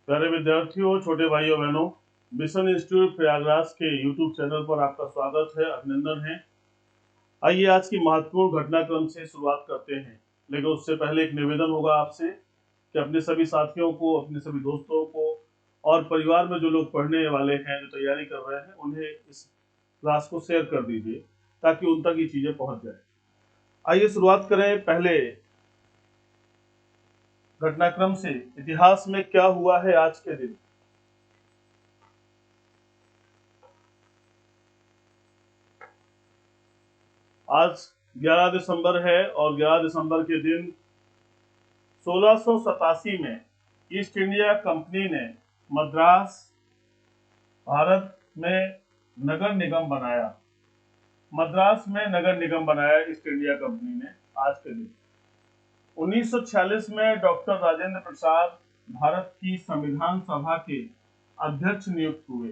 प्यारे विद्यार्थियों, छोटे भाइयों बहनों, मिशन इंस्टीट्यूट प्रयागराज के यूट्यूब चैनल पर आपका स्वागत है, अभिनंदन है। आइए आज की महत्वपूर्ण घटनाक्रम से शुरुआत करते हैं, लेकिन उससे पहले एक निवेदन होगा आपसे कि अपने सभी साथियों को, अपने सभी दोस्तों को और परिवार में जो लोग पढ़ने वाले हैं, जो तैयारी कर रहे हैं, उन्हें इस क्लास को शेयर कर दीजिए ताकि उन तक ये चीजें पहुंच जाए। आइए शुरुआत करें पहले घटनाक्रम से। इतिहास में क्या हुआ है आज के दिन। आज 11 दिसंबर है और 11 दिसंबर के दिन 1687 में ईस्ट इंडिया कंपनी ने मद्रास भारत में नगर निगम बनाया। मद्रास में नगर निगम बनाया ईस्ट इंडिया कंपनी ने आज के दिन। 1946 में डॉक्टर राजेंद्र प्रसाद भारत की संविधान सभा के अध्यक्ष नियुक्त हुए।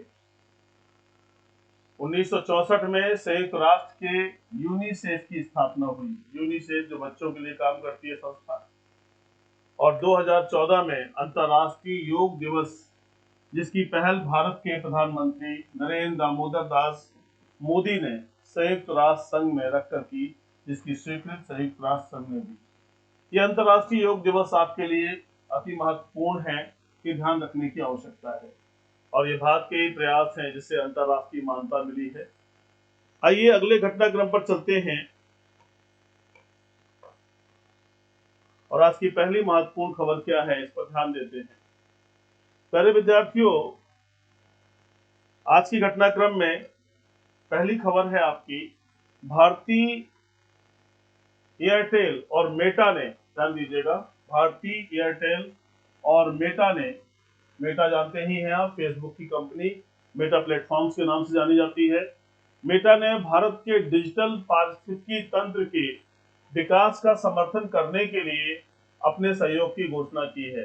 1964 में संयुक्त राष्ट्र के यूनिसेफ की स्थापना हुई। यूनिसेफ जो बच्चों के लिए काम करती है संस्था। और 2014 में अंतर्राष्ट्रीय योग दिवस, जिसकी पहल भारत के प्रधानमंत्री नरेंद्र दामोदर दास मोदी ने संयुक्त राष्ट्र संघ में रखकर की, जिसकी स्वीकृति संयुक्त राष्ट्र संघ ने दी। यह अंतर्राष्ट्रीय योग दिवस आपके लिए अति महत्वपूर्ण है कि ध्यान रखने की आवश्यकता है, और ये भारत के ही प्रयास हैं जिससे अंतर्राष्ट्रीय मान्यता मिली है। आइए अगले घटनाक्रम पर चलते हैं और आज की पहली महत्वपूर्ण खबर क्या है, इस पर ध्यान देते हैं। प्यारे विद्यार्थियों, आज की घटनाक्रम में पहली खबर है आपकी, भारतीय एयरटेल और मेटा ने, ध्यान दीजिएगा, भारतीय एयरटेल और मेटा ने, मेटा जानते ही हैं आप, फेसबुक की कंपनी मेटा प्लेटफॉर्म्स के नाम से जानी जाती है। मेटा ने भारत के डिजिटल पारिस्थितिकी तंत्र के विकास का समर्थन करने के लिए अपने सहयोग की घोषणा की है।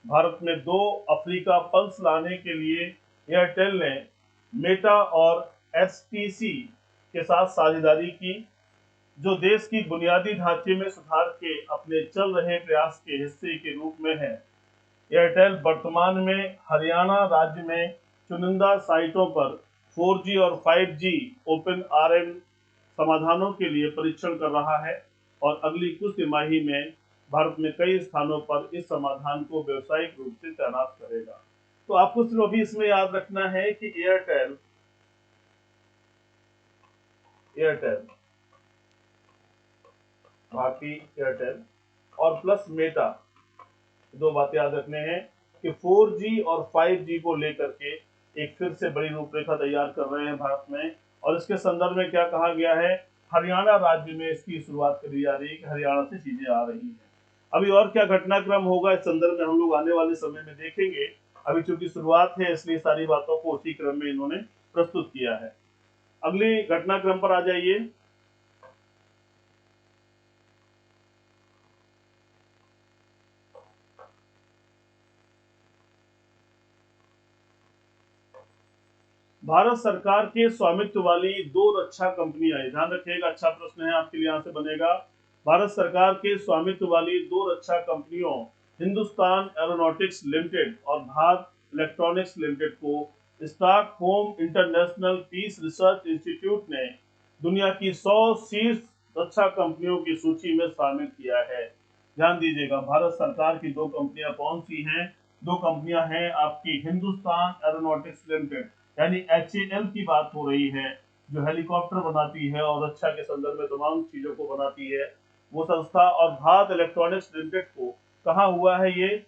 भारत में 2 अफ्रीका पल्स लाने के लिए एयरटेल ने मेटा और एसटीसी के साथ साझेदारी की, जो देश की बुनियादी ढांचे में सुधार के अपने चल रहे प्रयास के हिस्से के रूप में है। एयरटेल वर्तमान में हरियाणा राज्य में चुनिंदा साइटों पर 4G और 5G ओपन आरएन समाधानों के लिए परीक्षण कर रहा है और अगली कुछ तिमाही में भारत में कई स्थानों पर इस समाधान को व्यावसायिक रूप से तैनात करेगा। तो आपको सिर्फ अभी इसमें याद रखना है कि एयरटेल भारतीय एयरटेल और प्लस मेटा, 2 बातें याद रखने हैं कि 4G और 5G को लेकर के एक फिर से बड़ी रूपरेखा तैयार कर रहे हैं भारत में, और इसके संदर्भ में क्या कहा गया है, हरियाणा राज्य में इसकी शुरुआत करी जा रही है कि हरियाणा से चीजें आ रही हैं। अभी और क्या घटनाक्रम होगा इस संदर्भ में हम लोग आने वाले समय में देखेंगे। अभी चूंकि शुरुआत है इसलिए सारी बातों को उसी क्रम में इन्होंने प्रस्तुत किया है। अगली घटनाक्रम पर आ जाइए। भारत सरकार के स्वामित्व वाली 2 रक्षा कंपनियां, ध्यान रखिएगा, अच्छा प्रश्न है आपके लिए यहाँ से बनेगा। भारत सरकार के स्वामित्व वाली 2 रक्षा कंपनियों हिंदुस्तान एरोनॉटिक्स लिमिटेड और भारत इलेक्ट्रॉनिक्स लिमिटेड को Stockholm international peace research institute ने दुनिया की 100 शीर्ष रक्षा कंपनियों की सूची में शामिल किया है। ध्यान दीजिएगा, भारत सरकार की 2 कंपनियां कौन सी हैं? 2 कंपनियां हैं आपकी हिंदुस्तान एरोनॉटिक्स लिमिटेड, यानी HAL की बात हो रही है, जो हेलीकॉप्टर बनाती है और रक्षा के संदर्भ में तमाम चीजों को बनाती है, वो संस्था। और भारत इलेक्ट्रॉनिक्स लिमिटेड को कहा हुआ है ये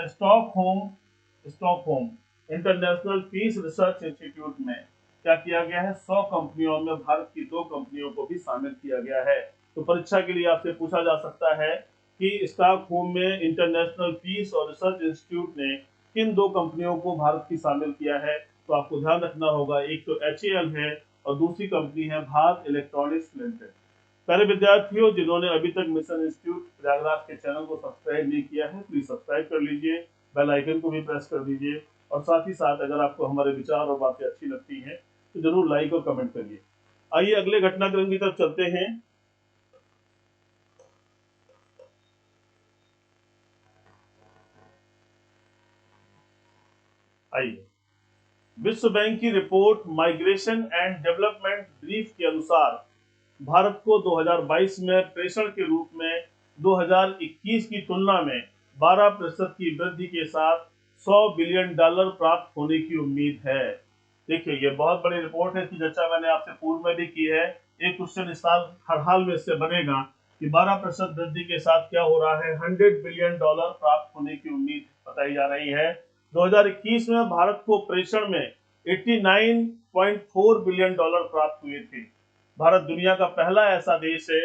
Stockholm international peace research institute में क्या किया गया है, 100 कंपनियों में भारत की 2 कंपनियों को भी शामिल किया गया है। तो परीक्षा के लिए आपसे पूछा जा सकता है कि स्टॉकहोम में इंटरनेशनल पीस और रिसर्च इंस्टीट्यूट ने किन 2 कंपनियों को भारत की शामिल किया है। तो आपको ध्यान रखना होगा, एक तो HAL है और दूसरी कंपनी है भारत इलेक्ट्रॉनिक्स लिमिटेड। प्यारे विद्यार्थियों, जिन्होंने अभी तक मिशन इंस्टीट्यूट प्रयागराज के चैनल को सब्सक्राइब नहीं किया है, प्लीज सब्सक्राइब कर लीजिए, बेल आइकन को भी प्रेस कर दीजिए, और साथ ही साथ अगर आपको हमारे विचार और बातें अच्छी लगती हैं तो जरूर लाइक और कमेंट करिए। आइए अगले घटनाक्रम की तरफ चलते हैं। आइए, विश्व बैंक की report migration and development brief के अनुसार भारत को 2022 में प्रेषण के रूप में 2021 की तुलना में 12% की वृद्धि के साथ $100 बिलियन प्राप्त होने की उम्मीद है। देखिए, ये बहुत बड़ी रिपोर्ट है, इसकी चर्चा मैंने आपसे पूर्व में भी की है। एक क्वेश्चन इस साल हर हाल में इससे बनेगा कि 12% वृद्धि के साथ क्या हो रहा है, $100 बिलियन प्राप्त होने की उम्मीद बताई जा रही है। 2021 में भारत को प्रेषण में $89.4 बिलियन प्राप्त हुए थे। भारत दुनिया का पहला ऐसा देश है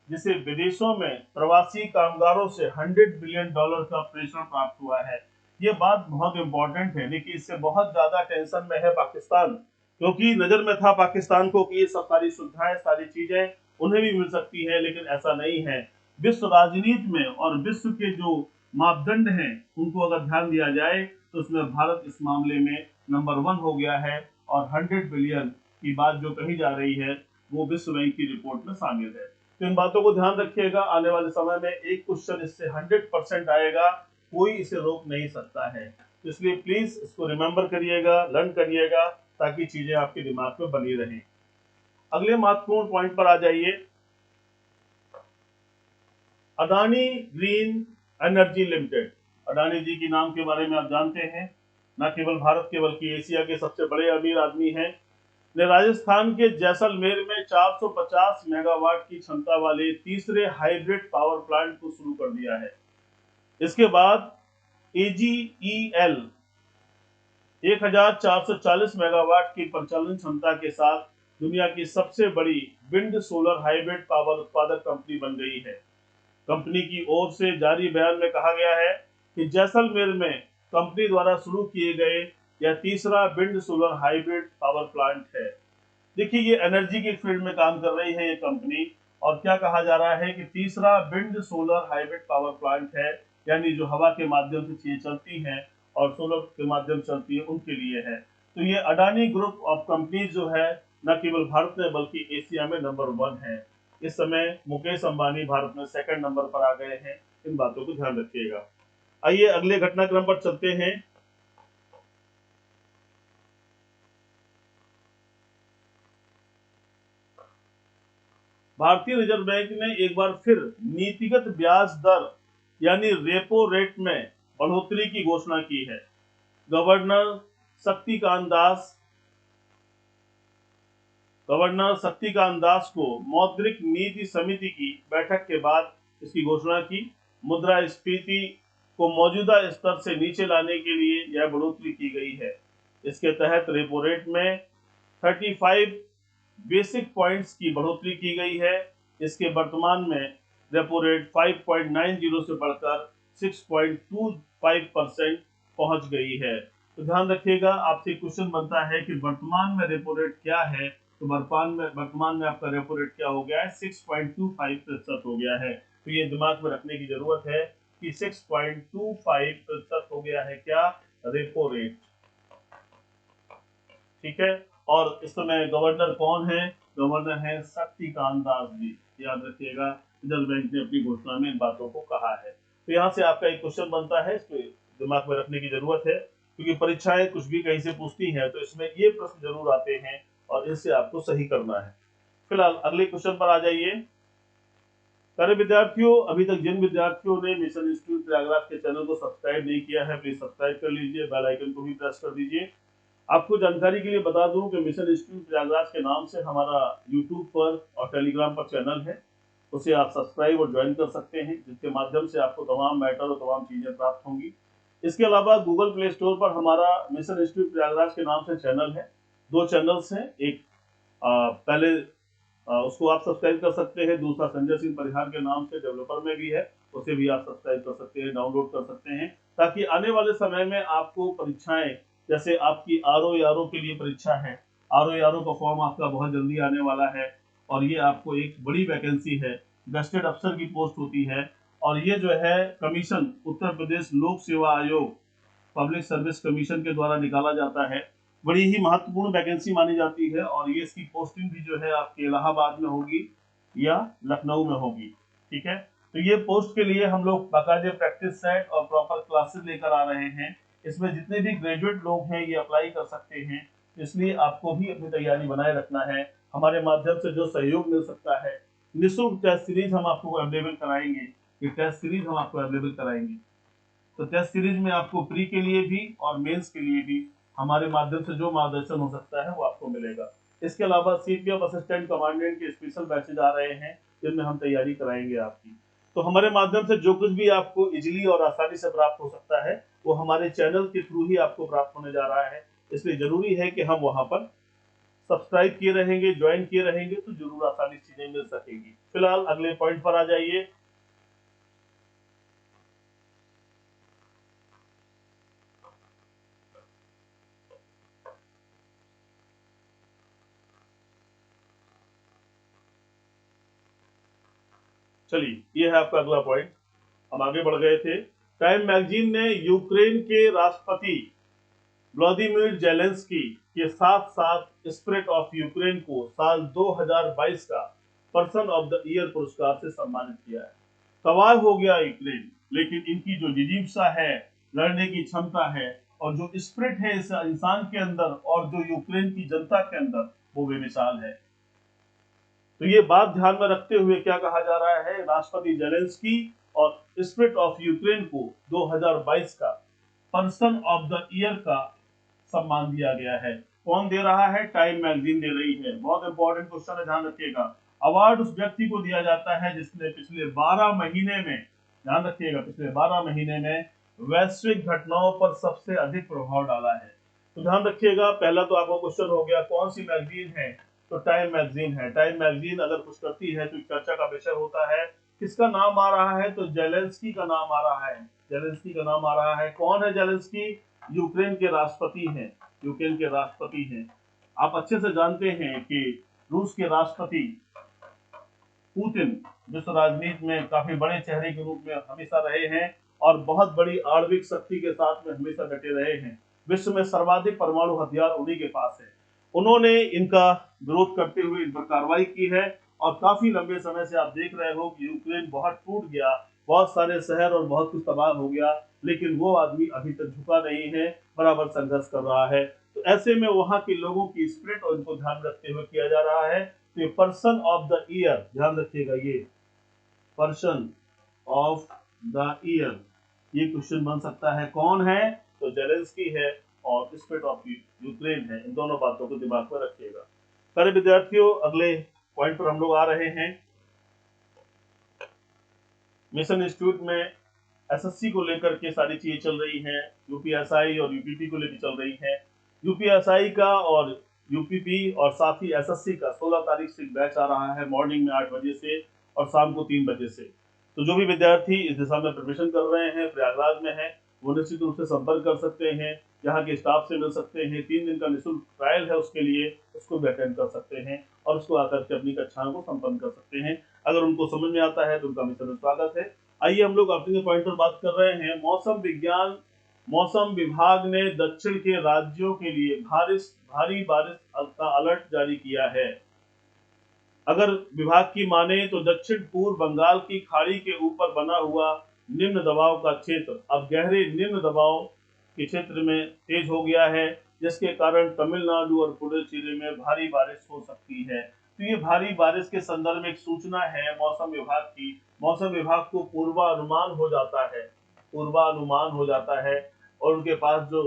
जिसे विदेशों में प्रवासी कामगारों से $100 बिलियन का प्रेषण प्राप्त हुआ है। ये बात बहुत इंपॉर्टेंट है। देखिए, इससे बहुत ज्यादा टेंशन में है पाकिस्तान, क्योंकि नजर में था पाकिस्तान को कि ये सब सारी सुविधाएं, सारी चीजें उन्हें भी मिल सकती है, लेकिन ऐसा नहीं है। विश्व राजनीति में और विश्व के जो मापदंड हैं उनको अगर ध्यान दिया जाए तो उसमें भारत इस मामले में नंबर 1 हो गया है, और 100 बिलियन की बात जो कही जा रही है वो विश्व बैंक की रिपोर्ट में शामिल है। तो इन बातों को ध्यान रखिएगा। आने वाले समय में एक क्वेश्चन इससे 100% आएगा, कोई इसे रोक नहीं सकता है। तो इसलिए प्लीज इसको रिमेंबर करिएगा, लर्न करिएगा, ताकि चीजें आपके दिमाग में बनी रहें। अगले महत्वपूर्ण पॉइंट पर आ जाइए। Adani Green Energy Limited, Adani ji के नाम के बारे में आप जानते हैं, न केवल भारत के बल्कि एशिया के सबसे बड़े अमीर आदमी हैं, ने राजस्थान के जैसलमेर में 450 मेगावाट की क्षमता वाले तीसरे हाइब्रिड पावर प्लांट को शुरू कर दिया है। इसके बाद AGEL 1440 मेगावाट की परिचालन क्षमता के साथ दुनिया की सबसे बड़ी विंड सोलर हाइब्रिड पावर उत्पादक कंपनी बन गई है। कंपनी की ओर से जारी बयान में कहा गया है कि जैसलमेर में कंपनी द्वारा शुरू किए गए यह तीसरा wind solar hybrid power plant है। देखिए, ये एनर्जी की फील्ड में काम कर रही है ये कंपनी, और क्या कहा जा रहा है कि तीसरा wind solar hybrid power plant है, यानी जो हवा के माध्यम से चीजें चलती हैं और सोलर के माध्यम से चलती है उनके लिए है। तो ये अडानी ग्रुप ऑफ कंपनीज जो है न केवल भारत में बल्कि एशिया में नंबर 1 है। इस समय मुकेश अंबानी भारत में 2nd नंबर पर आ गए हैं। इन बातों को ध्यान रखिएगा। आइए अगले घटनाक्रम पर चलते हैं। भारतीय रिजर्व बैंक ने एक बार फिर नीतिगत ब्याज दर यानी रेपो रेट में बढ़ोतरी की घोषणा की है। गवर्नर शक्तिकांत दास को मौद्रिक नीति समिति की बैठक के बाद इसकी घोषणा की। मुद्रास्फीति को मौजूदा स्तर से नीचे लाने के लिए यह बढ़ोतरी की गई है। इसके तहत रेपो रेट में 35 बेसिक पॉइंट्स की बढ़ोतरी की गई है। इसके वर्तमान में रेपो रेट 5.90 से बढ़कर 6.25% पहुंच गई है। तो ध्यान रखिएगा, आपसे क्वेश्चन बनता है कि वर्तमान में रेपो रेट क्या है। तो वर्तमान में आपका रेपो रेट क्या हो गया है, 6.25% हो गया है। तो ये दिमाग में रखने की जरूरत है कि 6.25% हो गया है क्या, रेपो रेट। ठीक है, और इस समय गवर्नर कौन है, गवर्नर है शक्तिकांत दास जी। याद रखिएगा, रिजर्व बैंक ने अपनी घोषणा में इन बातों को कहा है। तो यहाँ से आपका एक क्वेश्चन बनता है, इसको दिमाग में रखने की जरूरत है, क्योंकि परीक्षाएं कुछ भी कहीं से पूछती हैं तो इसमें ये प्रश्न जरूर आते हैं और इनसे आपको सही करना है। फिलहाल अगले क्वेश्चन पर आ जाइए। प्यारे विद्यार्थियों, अभी तक जिन विद्यार्थियों ने मिशन इंस्टीट्यूट प्रयागराज के चैनल को सब्सक्राइब नहीं किया है, प्लीज सब्सक्राइब कर लीजिए, बेल आइकन को भी प्रेस कर दीजिए। आपको जानकारी के लिए बता दूं कि मिशन इंस्टीट्यूट प्रयागराज के नाम से हमारा यूट्यूब पर और टेलीग्राम पर चैनल है, उसे आप सब्सक्राइब और ज्वाइन कर सकते हैं, जिसके माध्यम से आपको तमाम मैटर और तमाम चीजें प्राप्त होंगी। इसके अलावा गूगल प्ले स्टोर पर हमारा मिशन इंस्टीट्यूट प्रयागराज के नाम से चैनल है। 2 चैनल्स हैं, एक पहले उसको आप सब्सक्राइब कर सकते हैं, दूसरा संजय सिंह परिहार के नाम से डेवलपर में भी है, उसे भी आप सब्सक्राइब कर सकते हैं, डाउनलोड कर सकते हैं, ताकि आने वाले समय में आपको परीक्षाएं, जैसे आपकी आरओ के लिए परीक्षा है, आरओ का फॉर्म आपका बहुत जल्दी आने वाला है, और ये आपको एक बड़ी वैकेंसी है, गस्टेड अफसर की पोस्ट होती है, और ये जो है कमीशन उत्तर प्रदेश लोक सेवा आयोग पब्लिक सर्विस कमीशन के द्वारा निकाला जाता है। बड़ी ही महत्वपूर्ण वैकेंसी मानी जाती है, और ये इसकी पोस्टिंग भी जो है आपके इलाहाबाद में होगी या लखनऊ में होगी। ठीक है, तो ये पोस्ट के लिए हम लोग बाकायदे प्रैक्टिस सेट और प्रॉपर क्लासेस लेकर आ रहे हैं। इसमें जितने भी ग्रेजुएट लोग हैं ये अप्लाई कर सकते हैं, इसलिए आपको भी अपनी तैयारी बनाए रखना है। हमारे माध्यम से जो सहयोग मिल सकता है, निःशुल्क टेस्ट सीरीज हम आपको अवेलेबल कराएंगे। ये टेस्ट सीरीज हम आपको अवेलेबल कराएंगे। तो टेस्ट सीरीज में आपको प्री के लिए भी और मेंस के लिए भी हमारे माध्यम से जो मार्गदर्शन हो सकता है वो आपको मिलेगा। इसके अलावा सीपीएफ असिस्टेंट कमांडेंट के स्पेशल बैचेज आ रहे हैं, जिनमें हम तैयारी कराएंगे आपकी। तो हमारे माध्यम से जो कुछ भी आपको इजीली और आसानी से प्राप्त हो सकता है वो हमारे चैनल के थ्रू ही आपको प्राप्त होने जा रहा है। इसलिए जरूरी है कि हम वहां पर सब्सक्राइब किए रहेंगे, ज्वाइन किए रहेंगे, तो जरूर आसानी चीजें मिल सकेगी। फिलहाल अगले पॉइंट पर आ जाइए। चलिए, ये है आपका अगला पॉइंट। हम आगे बढ़ गए थे। टाइम मैगजीन ने यूक्रेन के राष्ट्रपति व्लादिमीर जेलेंस्की के साथ साथ स्पिरिट ऑफ यूक्रेन को साल 2022 का पर्सन ऑफ द ईयर पुरस्कार से सम्मानित किया है। तबाह हो गया यूक्रेन, लेकिन इनकी जो जिजीप्सा है, लड़ने की क्षमता है और जो स्पिरिट है इस इंसान के अंदर और जो यूक्रेन की जनता के अंदर, वो बेमिसाल है। तो ये बात ध्यान में रखते हुए क्या कहा जा रहा है, राष्ट्रपति जेलेंस्की और स्पिरिट ऑफ यूक्रेन को 2022 का पर्सन ऑफ द ईयर का सम्मान दिया गया है। कौन दे रहा है? टाइम मैगजीन दे रही है। बहुत इंपॉर्टेंट क्वेश्चन है, ध्यान रखिएगा। अवार्ड उस व्यक्ति को दिया जाता है जिसने पिछले 12 महीने में, ध्यान रखिएगा, पिछले 12 महीने में वैश्विक घटनाओं पर सबसे अधिक प्रभाव डाला है। तो ध्यान रखिएगा, पहला तो आपको क्वेश्चन हो गया कौन सी मैगजीन है, तो टाइम मैगजीन है। टाइम मैगजीन अगर कुछ करती है तो चर्चा का विषय होता है। किसका नाम आ रहा है? तो जेलेंस्की का नाम आ रहा है। जेलेंस्की का नाम आ रहा है। कौन है जेलेंस्की? यूक्रेन के राष्ट्रपति हैं। यूक्रेन के राष्ट्रपति हैं। आप अच्छे से जानते हैं कि रूस के राष्ट्रपति पुतिन विश्व राजनीति में काफी बड़े चेहरे के रूप में हमेशा रहे हैं और बहुत बड़ी आणविक शक्ति के साथ में हमेशा डटे रहे हैं। विश्व में सर्वाधिक परमाणु हथियार उन्हीं के पास है। उन्होंने इनका विरोध करते हुए इन पर कार्रवाई की है और काफी लंबे समय से आप देख रहे हो कि यूक्रेन बहुत टूट गया, बहुत सारे शहर और बहुत कुछ तबाह हो गया, लेकिन वो आदमी अभी तक झुका नहीं है, बराबर संघर्ष कर रहा है। तो ऐसे में वहां के लोगों की स्पिरिट और इनको ध्यान रखते हुए किया जा रहा है। तो ये पर्सन ऑफ द ईयर, ध्यान रखिएगा, ये पर्सन ऑफ द ईयर, ये क्वेश्चन बन सकता है। कौन है? तो जेलेंस्की है और स्पिरिट ऑफ यूक्रेन है। इन दोनों बातों को दिमाग में रखिएगा। प्यारे विद्यार्थियों, अगले पॉइंट पर हम लोग आ रहे हैं। मिशन इंस्टीट्यूट में एसएससी को लेकर के सारी चीजें चल रही हैं, यूपीएसआई और यूपीपी को लेकर चल रही हैं। यूपीएसआई का और यूपीपी और साथ ही एसएससी का 16 तारीख से बैच आ रहा है, मॉर्निंग में 8 बजे से और शाम को 3 बजे से। तो जो भी विद्यार्थी इस दिशा में प्रिपरेशन कर रहे हैं, प्रयागराज में है, वो निश्चित रूप से संपर्क कर सकते हैं, यहाँ के स्टाफ से मिल सकते हैं। 3 दिन का निःशुल्क ट्रायल है उसके लिए, उसको भी अटेंड कर सकते हैं और उसको आकर के अपनी कक्षाओं को संपन्न कर सकते हैं। अगर उनको समझ में आता है तो उनका मिशन में स्वागत है। आइए हम लोग अपने पॉइंट पर बात कर रहे हैं। मौसम विभाग ने दक्षिण के राज्यों के लिए भारी बारिश का अलर्ट जारी किया है। अगर विभाग की माने तो दक्षिण पूर्व बंगाल की खाड़ी के ऊपर बना हुआ निम्न दबाव का क्षेत्र अब गहरे निम्न दबाव के क्षेत्र में तेज हो गया है, जिसके कारण तमिलनाडु और पुडुचेरी में भारी बारिश हो सकती है। तो ये भारी बारिश के संदर्भ में एक सूचना है मौसम विभाग की। मौसम विभाग को पूर्वानुमान हो जाता है, पूर्वानुमान हो जाता है और उनके पास जो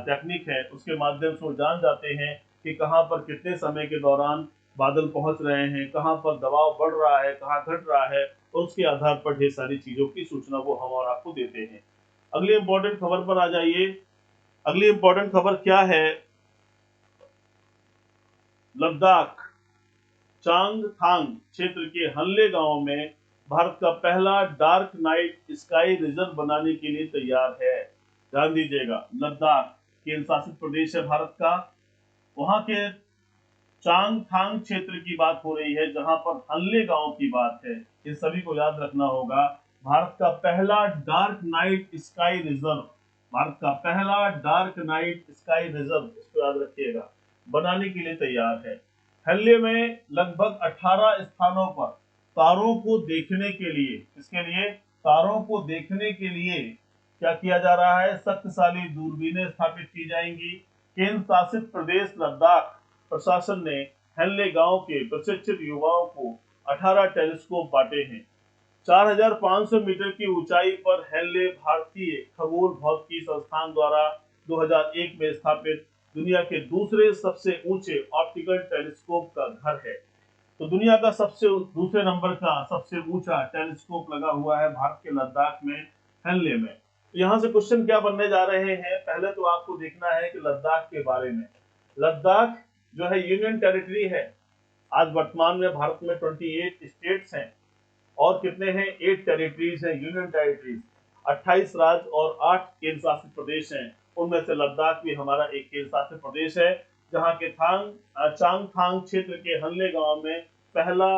टेक्निक है उसके माध्यम से वो जान जाते हैं कि कहाँ पर कितने समय के दौरान बादल पहुंच रहे हैं, कहाँ पर दबाव बढ़ रहा है, कहाँ घट रहा है, और उसके आधार पर ढेर सारी चीजों की सूचना वो हम और आपको देते हैं। अगली इंपॉर्टेंट खबर पर आ जाइए। अगली इंपॉर्टेंट खबर क्या है? लद्दाख चांगथांग क्षेत्र के हनले गांव में भारत का पहला डार्क नाइट स्काई रिजर्व बनाने के लिए तैयार है। ध्यान दीजिएगा, लद्दाख केंद्र शासित प्रदेश है भारत का, वहां के चांगथांग क्षेत्र की बात हो रही है, जहां पर हनले गांव की बात है। इन सभी को याद रखना होगा। भारत का पहला dark night sky reserve, Bharat का पहला डार्क नाइट स्काई रिजर्व, इसको याद रखिएगा, बनाने के लिए तैयार है। हल्ले में लगभग 18 स्थानों पर तारों को देखने के लिए, इसके लिए तारों को देखने के लिए क्या किया जा रहा है? शक्तिशाली दूरबीनें स्थापित की जाएंगी। केंद्र शासित प्रदेश लद्दाख प्रशासन ने हेनले गांव के प्रशिक्षित युवाओं को 18 टेलीस्कोप बांटे हैं। 4,500 मीटर की ऊंचाई पर हेनले भारतीय खगोल भौतिकी संस्थान द्वारा 2001 में स्थापित दुनिया के दूसरे सबसे ऊंचे ऑप्टिकल टेलीस्कोप का घर है। तो दुनिया का सबसे दूसरे नंबर का सबसे ऊंचा टेलीस्कोप लगा हुआ है भारत के लद्दाख में, हेनले में। तो यहाँ से क्वेश्चन क्या बनने जा रहे हैं? पहले तो आपको देखना है कि लद्दाख के बारे में। लद्दाख जो है यूनियन टेरिटरी है। आज वर्तमान में भारत में 28 स्टेट्स हैं और कितने हैं? 8 टेरिटरीज हैं, यूनियन टेरिटरीज। 28 राज्य और 8 केंद्र शासित प्रदेश हैं। उनमें से लद्दाख भी हमारा एक केंद्र शासित प्रदेश है, जहाँ के चांगथांग क्षेत्र के हनले गांव में पहला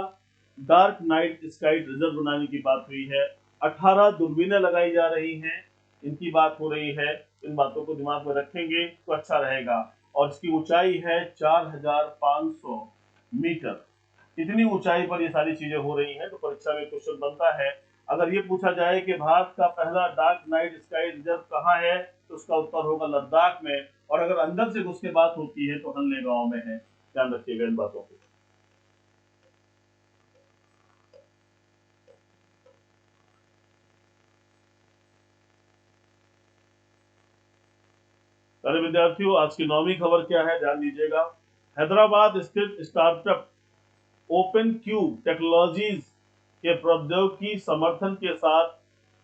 डार्क नाइट स्काई रिजर्व बनाने की बात हुई है। 18 दूरबीनें लगाई जा रही हैं, इनकी बात हो रही है। इन बातों को दिमाग में रखेंगे तो अच्छा रहेगा। और इसकी ऊंचाई है 4,500 मीटर। इतनी ऊंचाई पर ये सारी चीजें हो रही हैं। तो परीक्षा में क्वेश्चन बनता है, अगर ये पूछा जाए कि भारत का पहला डार्क नाइट स्काई रिजर्व कहाँ है, तो उसका उत्तर होगा लद्दाख में। और अगर अंदर से घुस के बात होती है तो हनले गांव में है। ध्यान रखिएगा इन बातों को। प्यारे विद्यार्थियों, आज की 9वीं खबर क्या है, ध्यान दीजिएगा। हैदराबाद स्थित स्टार्टअप ओपन क्यूब टेक्नोलॉजीज के प्रौद्योगिकी समर्थन के साथ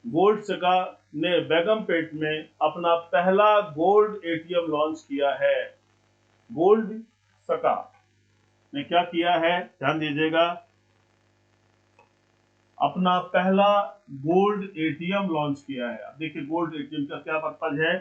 गोल्ड सका ने बेगमपेट में अपना पहला गोल्ड एटीएम लॉन्च किया है। गोल्ड सका ने क्या किया है? ध्यान दीजिएगा, अपना पहला गोल्ड एटीएम लॉन्च किया है। अब देखिए गोल्ड एटीएम का क्या पर्पज है,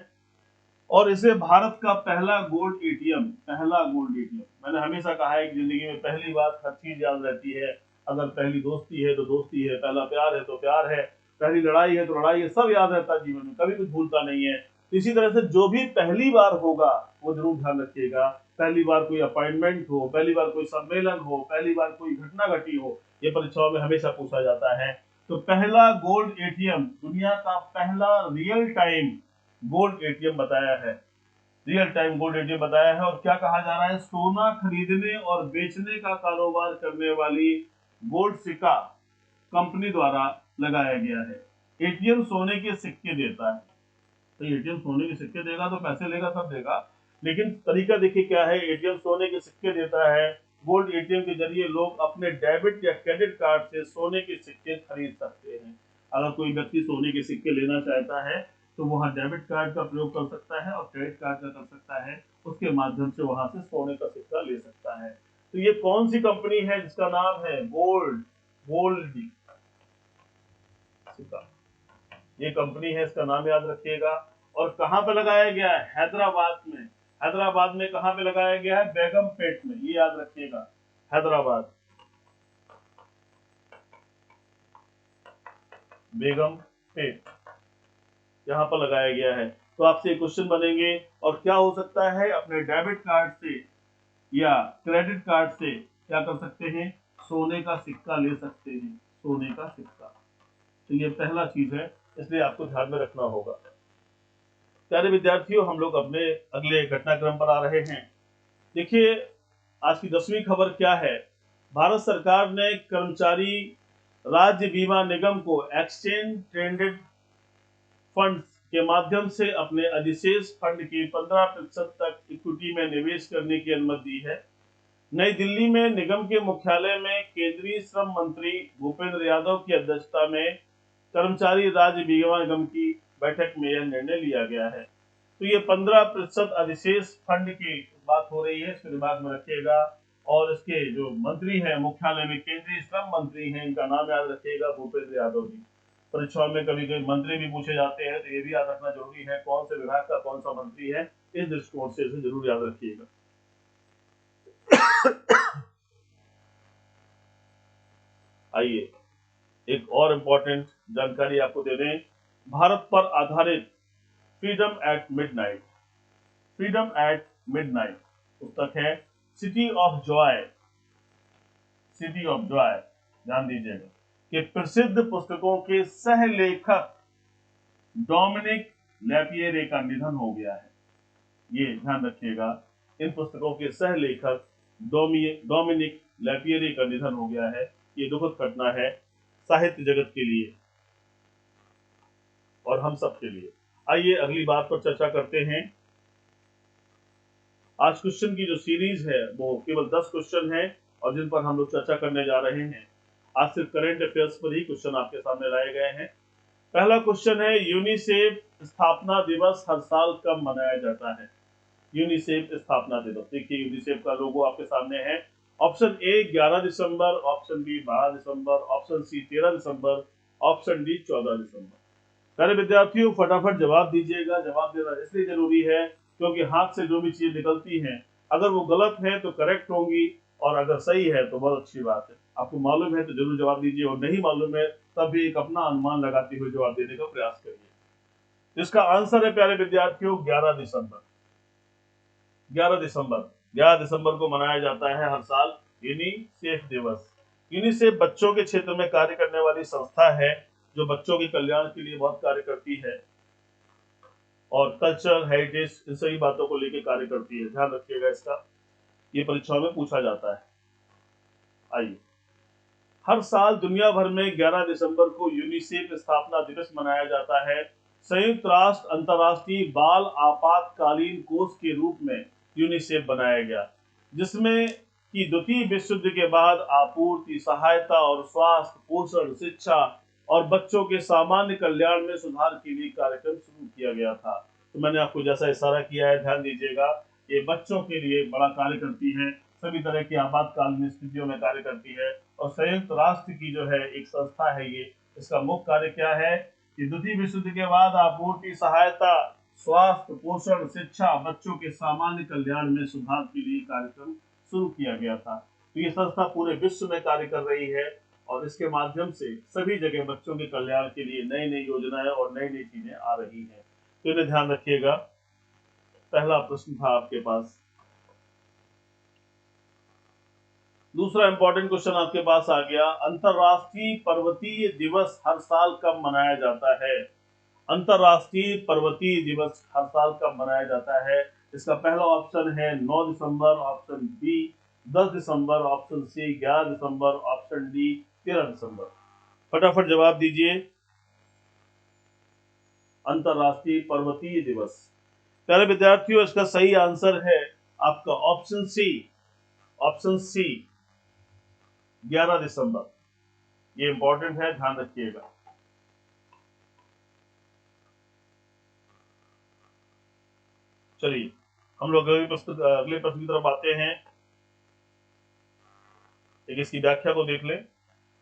और इसे भारत का पहला गोल्ड एटीएम, पहला गोल्ड एटीएम। मैंने हमेशा कहा है कि जिंदगी में पहली बात हर चीज याद रहती है। अगर पहली दोस्ती है तो दोस्ती है, पहला प्यार है तो प्यार है, पहली लड़ाई है तो लड़ाई है, सब याद रहता है जीवन में, कभी कुछ भूलता नहीं है। तो इसी तरह से जो भी पहली बार होगा वो जरूर ध्यान रखिएगा। पहली बार कोई अपॉइंटमेंट हो, पहली बार कोई सम्मेलन हो, पहली बार कोई घटना घटी हो, ये परीक्षाओं में हमेशा पूछा जाता है। तो पहला गोल्ड एटीएम, दुनिया का पहला रियल टाइम गोल्ड एटीएम बताया है, रियल टाइम गोल्ड एटीएम बताया है। और क्या कहा जा रहा है? सोना खरीदने और बेचने का कारोबार करने वाली गोल्ड सिक्का कंपनी द्वारा लगाया गया है। एटीएम सोने के सिक्के देता है। तो एटीएम सोने के सिक्के देगा तो पैसे लेगा, सब देगा, लेकिन तरीका देखिए क्या है। एटीएम सोने के सिक्के देता है। गोल्ड एटीएम के जरिए लोग अपने डेबिट या क्रेडिट कार्ड से सोने के सिक्के खरीद सकते हैं। अगर कोई व्यक्ति सोने के सिक्के लेना चाहता है तो वहां डेबिट कार्ड का प्रयोग कर सकता है और क्रेडिट कार्ड का कर सकता है। उसके माध्यम से वहां से सोने का सिक्का ले सकता है। तो ये कौन सी कंपनी है जिसका नाम है गोल्ड गोल्ड सिक्का? ये कंपनी है, इसका नाम याद रखिएगा। और कहां पे लगाया गया है? हैदराबाद में। हैदराबाद में कहां पे लगाया गया है? बेगमपेट में, ये याद रखिएगा, हैदराबाद, बेगमपेट, यहाँ पर लगाया गया है। तो आपसे क्वेश्चन बनेंगे, और क्या हो सकता है? अपने डेबिट कार्ड से या क्रेडिट कार्ड से क्या कर सकते हैं? सोने का सिक्का ले सकते हैं, सोने का सिक्का। तो ये पहला चीज है, इसलिए आपको ध्यान में रखना होगा। प्यारे विद्यार्थियों, हम लोग अपने अगले घटनाक्रम पर आ रहे हैं। देखिए आज की 10वीं खबर क्या है। भारत सरकार ने कर्मचारी राज्य बीमा निगम को एक्सचेंज ट्रेडेड फंड्स के माध्यम से अपने अधिशेष फंड के 15% तक इक्विटी में निवेश करने की अनुमति दी है। नई दिल्ली में निगम के मुख्यालय में केंद्रीय श्रम मंत्री भूपेंद्र यादव की अध्यक्षता में कर्मचारी राज्य बीमा निगम की बैठक में यह निर्णय लिया गया है। तो ये 15% अधिशेष फंड की बात हो रही है, इसको दिमाग में रखिएगा। और इसके जो मंत्री हैं मुख्यालय में, केंद्रीय श्रम मंत्री हैं, इनका नाम याद रखिएगा, भूपेंद्र यादव जी। परीक्षाओं में कभी कभी मंत्री भी पूछे जाते हैं, तो ये भी याद रखना जरूरी है कौन से विभाग का कौन सा मंत्री है। इस दृष्टिकोण से इसे जरूर याद रखिएगा। आइए एक और इम्पोर्टेंट जानकारी आपको दे दें। भारत पर आधारित freedom at midnight, freedom at midnight पुस्तक है city of joy, city of joy, ध्यान दीजिएगा, कि प्रसिद्ध पुस्तकों के सह लेखक डोमिनिक लैपिएरे का निधन हो गया है। ये ध्यान रखिएगा, इन पुस्तकों के सह लेखक डोमिनिक लैपिएरे का निधन हो गया है। ये दुखद घटना है साहित्य जगत के लिए और हम सब के लिए। आइए अगली बात पर चर्चा करते हैं। आज क्वेश्चन की जो सीरीज है वो केवल 10 क्वेश्चन है और जिन पर हम लोग चर्चा करने जा रहे हैं। आज सिर्फ करंट अफेयर्स पर ही क्वेश्चन आपके सामने लाए गए हैं। पहला क्वेश्चन है, यूनिसेफ स्थापना दिवस हर साल कब मनाया जाता है? यूनिसेफ स्थापना दिवस, देखिए यूनिसेफ का लोगो आपके सामने है। ऑप्शन ए 11 दिसंबर, ऑप्शन बी 12 दिसंबर, ऑप्शन सी 13 दिसंबर, ऑप्शन डी 14 दिसंबर। प्यारे विद्यार्थियों फटाफट जवाब दीजिएगा। जवाब देना इसलिए जरूरी है क्योंकि हाथ से जो भी चीज निकलती है अगर वो गलत है तो करेक्ट होंगी और अगर सही है तो बहुत अच्छी बात है। आपको मालूम है तो जरूर जवाब दीजिए और नहीं मालूम है तब भी एक अपना अनुमान लगाते हुए जवाब देने का प्रयास करिए। इसका आंसर है प्यारे विद्यार्थियों 11 दिसंबर। 11 दिसंबर 11 दिसंबर को मनाया जाता है हर साल यूनिसेफ दिवस। यूनिसेफ बच्चों के क्षेत्र में कार्य करने वाली संस्था है जो बच्चों के कल्याण के लिए बहुत कार्य करती है और कल्चर हेरिटेज इन सभी बातों को लेकर कार्य करती है। ध्यान रखिएगा इसका, ये परीक्षाओं में पूछा जाता है। आइए, हर साल दुनिया भर में 11 दिसंबर को यूनिसेफ स्थापना दिवस मनाया जाता है। संयुक्त राष्ट्र अंतर्राष्ट्रीय बाल आपातकालीन कोष के रूप में यूनिसेफ बनाया गया, जिसमें कि द्वितीय विश्व युद्ध के बाद आपूर्ति, सहायता और स्वास्थ्य, पोषण, शिक्षा और बच्चों के सामान्य कल्याण में सुधार के लिए कार्यक्रम शुरू किया गया था। तो मैंने आपको जैसा इशारा किया है ध्यान दीजिएगा, ये बच्चों के लिए बड़ा कार्य करती है, सभी तरह की आपातकालीन स्थितियों में कार्य करती है और संयुक्त राष्ट्र की जो है एक संस्था है ये। इसका मुख्य कार्य क्या है कि द्वितीय विश्व युद्ध के बाद आपूर्ति, सहायता, स्वास्थ्य, पोषण, शिक्षा, बच्चों के सामान्य कल्याण में सुधार के लिए कार्यक्रम शुरू किया गया था। तो ये संस्था पूरे विश्व में कार्य कर रही है और इसके माध्यम से सभी जगह बच्चों के कल्याण के लिए नई नई योजनाएं और नई नई चीजें आ रही हैं। तो इन्हें ध्यान रखिएगा। पहला प्रश्न था आपके पास। दूसरा इंपॉर्टेंट क्वेश्चन आपके पास आ गया, अंतरराष्ट्रीय पर्वतीय दिवस हर साल कब मनाया जाता है? अंतरराष्ट्रीय पर्वतीय दिवस हर साल कब मनाया जाता है? इसका पहला ऑप्शन है 9 दिसंबर, ऑप्शन बी 10 दिसंबर, ऑप्शन सी 11 दिसंबर, ऑप्शन डी 13 दिसंबर। फटाफट जवाब दीजिए। अंतरराष्ट्रीय पर्वतीय दिवस, प्यारे विद्यार्थियों इसका सही आंसर है आपका ऑप्शन सी, ऑप्शन सी 11 दिसंबर। ये इंपॉर्टेंट है, ध्यान रखिएगा। चलिए हम लोग अगले प्रश्न की तरफ आते हैं। एक इसकी व्याख्या को देख लें।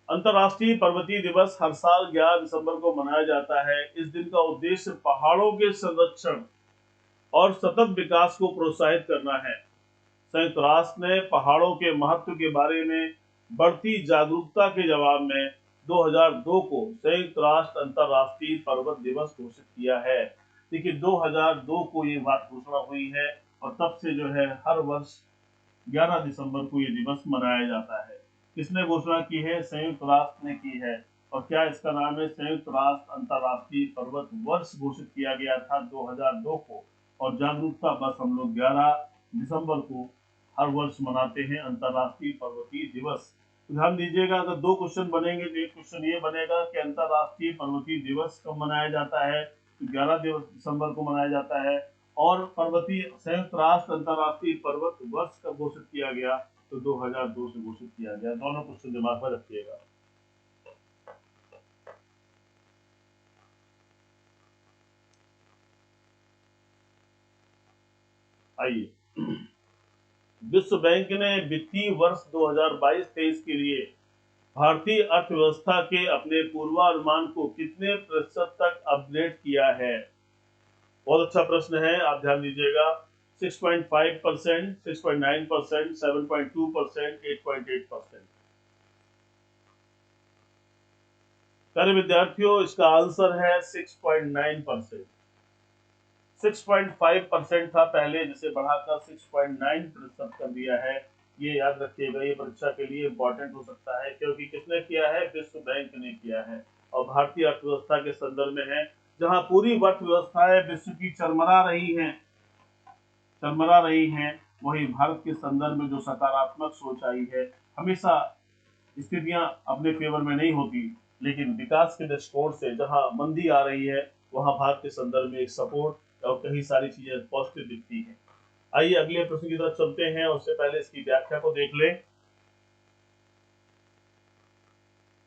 अंतरराष्ट्रीय पर्वतीय दिवस हर साल 11 दिसंबर को मनाया जाता है। इस दिन का उद्देश्य पहाड़ों के संरक्षण और सतत विकास को प्रोत्साहित करना है। संयुक्त राष्ट्र ने पहाड़ों के महत्व के बारे में बढ़ती जागरूकता के जवाब में 2002 को संयुक्त राष्ट्र अंतरराष्ट्रीय पर्वत दिवस घोषित किया है। देखिए 2002 को ये बात घोषणा हुई है और तब से जो है हर वर्ष 11 दिसंबर को ये दिवस मनाया जाता है। किसने घोषणा की है? संयुक्त राष्ट्र ने की है। और क्या इसका नाम है? संयुक्त राष्ट्र अंतरराष्ट्रीय पर्वत वर्ष घोषित किया गया था 2002 को। और जागरूकता बस हम लोग 11 दिसंबर को हर वर्ष मनाते हैं अंतरराष्ट्रीय पर्वतीय दिवस। तो ध्यान दीजिएगा, अगर दो क्वेश्चन बनेंगे तो एक क्वेश्चन ये बनेगा कि अंतरराष्ट्रीय पर्वतीय दिवस कब मनाया जाता है, तो 11 दिसंबर को मनाया जाता है। और पर्वतीय संयुक्त राष्ट्र अंतरराष्ट्रीय पर्वत वर्ष कब घोषित किया गया, तो 2002 से घोषित किया गया। दोनों क्वेश्चन दिमाग में रखिएगा। आइए, विश्व बैंक ने वित्तीय वर्ष 2022-23 के लिए भारतीय अर्थव्यवस्था के अपने पूर्वानुमान को कितने प्रतिशत तक अपग्रेड किया है? बहुत अच्छा प्रश्न है, आप ध्यान दीजिएगा। 6.5%, 6.9%, 7.2%, 8.8%। प्यारे विद्यार्थियों इसका आंसर है 6.9%। 6.5% था पहले, जिसे बढ़ाकर 6.9% कर दिया है। ये याद रखिएगा, ये परीक्षा के लिए इंपॉर्टेंट हो सकता है क्योंकि किसने किया है? विश्व बैंक ने किया है और भारतीय अर्थव्यवस्था के संदर्भ में है। जहां पूरी अर्थव्यवस्थाएं विश्व की चरमरा रही हैं, वही भारत के संदर्भ में जो सकारात्मक सोच आई है, हमेशा स्थितियां अपने फेवर में नहीं होती, लेकिन विकास के दृष्टिकोण से जहां मंदी आ रही है, वहां भारत के संदर्भ में एक सपोर्ट और कई सारी चीजें पॉजिटिव दिखती हैं। आइए अगले प्रश्न की तरफ चलते हैं, उससे पहले इसकी व्याख्या को देख लें।